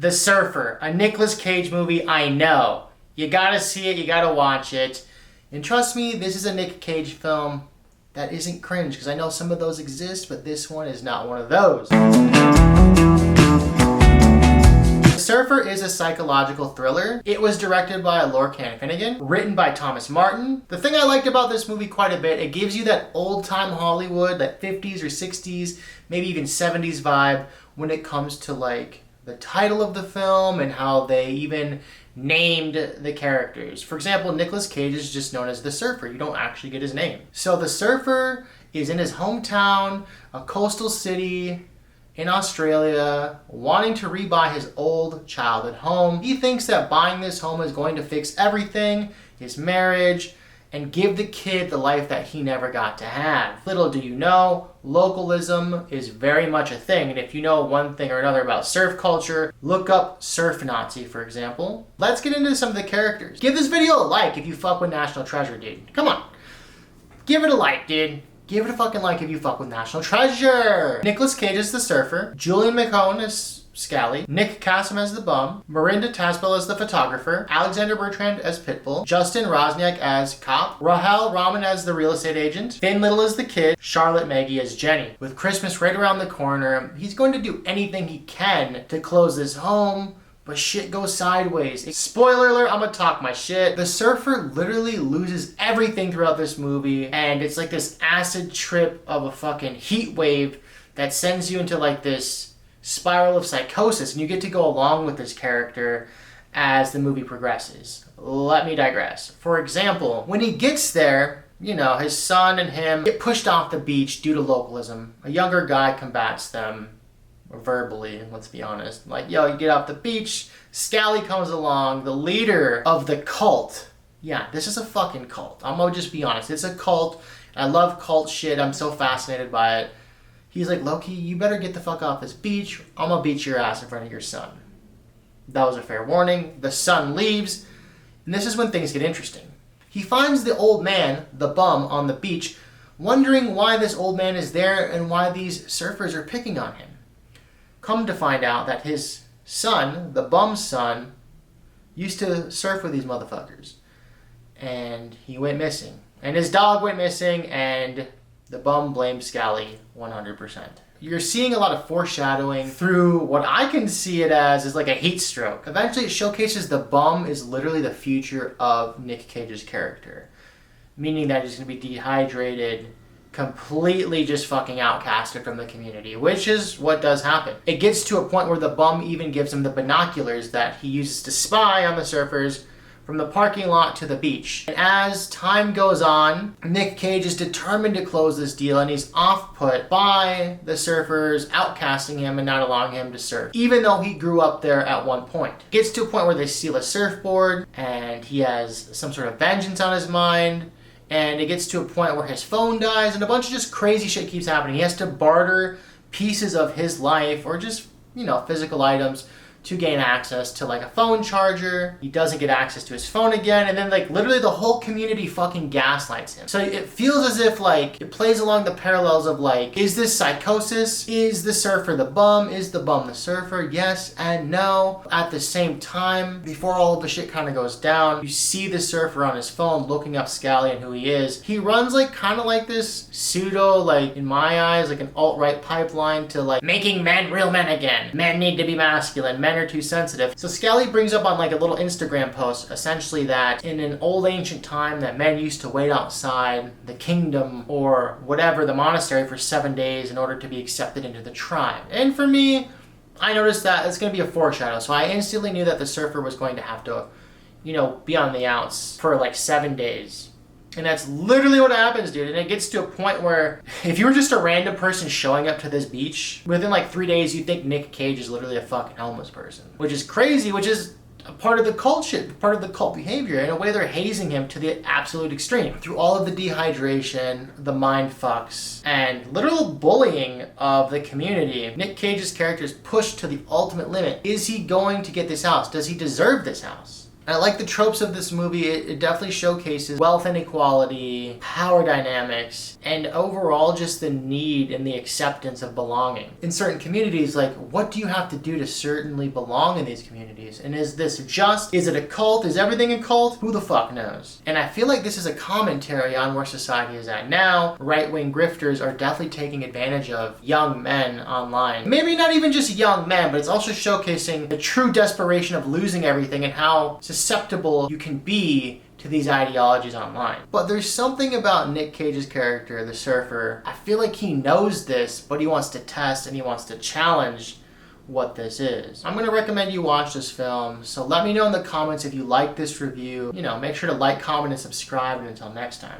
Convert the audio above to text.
The Surfer, a Nicolas Cage movie, I know. You gotta see it, you gotta watch it. And trust me, this is a Nick Cage film that isn't cringe, because I know some of those exist, but this one is not one of those. The Surfer is a psychological thriller. It was directed by Lorcan Finnegan, written by Thomas Martin. The thing I liked about this movie quite a bit, it gives you that old-time Hollywood, that 50s or 60s, maybe even 70s vibe when it comes to like the title of the film and how they even named the characters. For example, Nicolas Cage is just known as the Surfer. You don't actually get his name. So the Surfer is in his hometown, a coastal city in Australia, wanting to rebuy his old childhood home. He thinks that buying this home is going to fix everything, his marriage, and give the kid the life that he never got to have. Little do you know, localism is very much a thing, and if you know one thing or another about surf culture, look up Surf Nazi, for example. Let's get into some of the characters. Give this video a like if you fuck with National Treasure, dude. Come on. Give it a like, dude. Give it a fucking like if you fuck with National Treasure. Nicolas Cage is the Surfer. Julian McCone is Scally. Nick Kassem as the Bum. Miranda Taspel as the Photographer. Alexander Bertrand as Pitbull. Justin Rosniak as Cop. Rahel Rahman as the Real Estate Agent. Finn Little as the Kid. Charlotte Maggie as Jenny. With Christmas right around the corner, he's going to do anything he can to close this home, but shit goes sideways. Spoiler alert, I'm gonna talk my shit. The Surfer literally loses everything throughout this movie, and it's like this acid trip of a fucking heat wave that sends you into like this spiral of psychosis, and you get to go along with this character as the movie progresses. Let me digress. For example, when he gets there, you know, his son and him get pushed off the beach due to localism. A younger guy combats them verbally, let's be honest. Like, yo, you get off the beach, Scally comes along, the leader of the cult. Yeah, this is a fucking cult. I'm gonna just be honest. It's a cult. I love cult shit. I'm so fascinated by it. He's like, Loki, you better get the fuck off this beach. I'm gonna beat your ass in front of your son. That was a fair warning. The son leaves, and this is when things get interesting. He finds the old man, the bum, on the beach, wondering why this old man is there and why these surfers are picking on him. Come to find out that his son, the bum's son, used to surf with these motherfuckers. And he went missing. And his dog went missing, and the bum blamed Scally 100%. You're seeing a lot of foreshadowing through what I can see it as is like a heat stroke. Eventually it showcases the bum is literally the future of Nick Cage's character. Meaning that he's going to be dehydrated, completely just fucking outcasted from the community, which is what does happen. It gets to a point where the bum even gives him the binoculars that he uses to spy on the surfers from the parking lot to the beach. And as time goes on, Nick Cage is determined to close this deal, and he's off-put by the surfers outcasting him and not allowing him to surf, even though he grew up there at one point. It gets to a point where they steal a surfboard, and he has some sort of vengeance on his mind. And it gets to a point where his phone dies and a bunch of just crazy shit keeps happening. He has to barter pieces of his life or just, you know, physical items to gain access to like a phone charger. He doesn't get access to his phone again, and then like literally the whole community fucking gaslights him. So it feels as if like it plays along the parallels of like, is this psychosis? Is the surfer the bum? Is the bum the surfer? Yes and no. At the same time, before all of the shit kind of goes down, you see the surfer on his phone looking up Scally and who he is. He runs like kind of like this pseudo, like in my eyes, like an alt-right pipeline to like making men real men again. Men need to be masculine. Men are too sensitive. So Scally brings up on like a little Instagram post essentially that in an old ancient time that men used to wait outside the kingdom or whatever, the monastery, for 7 days in order to be accepted into the tribe. And for me, I noticed that it's going to be a foreshadow. So I instantly knew that the surfer was going to have to, you know, be on the outs for like 7 days. And that's literally what happens, dude. And it gets to a point where if you were just a random person showing up to this beach, within like 3 days, you think Nick Cage is literally a fucking homeless person. Which is crazy, which is a part of the cult shit, part of the cult behavior. In a way, they're hazing him to the absolute extreme. Through all of the dehydration, the mind fucks, and literal bullying of the community, Nick Cage's character is pushed to the ultimate limit. Is he going to get this house? Does he deserve this house? And I like the tropes of this movie. It definitely showcases wealth inequality, power dynamics, and overall just the need and the acceptance of belonging. In certain communities, like, what do you have to do to certainly belong in these communities? And is this just? Is it a cult? Is everything a cult? Who the fuck knows? And I feel like this is a commentary on where society is at now. Right-wing grifters are definitely taking advantage of young men online. Maybe not even just young men, but it's also showcasing the true desperation of losing everything and how susceptible you can be to these ideologies online. But there's something about Nick Cage's character, the Surfer. I feel like he knows this, but he wants to test and he wants to challenge what this is. I'm going to recommend you watch this film, so let me know in the comments if you like this review. You know, make sure to like, comment, and subscribe, and until next time.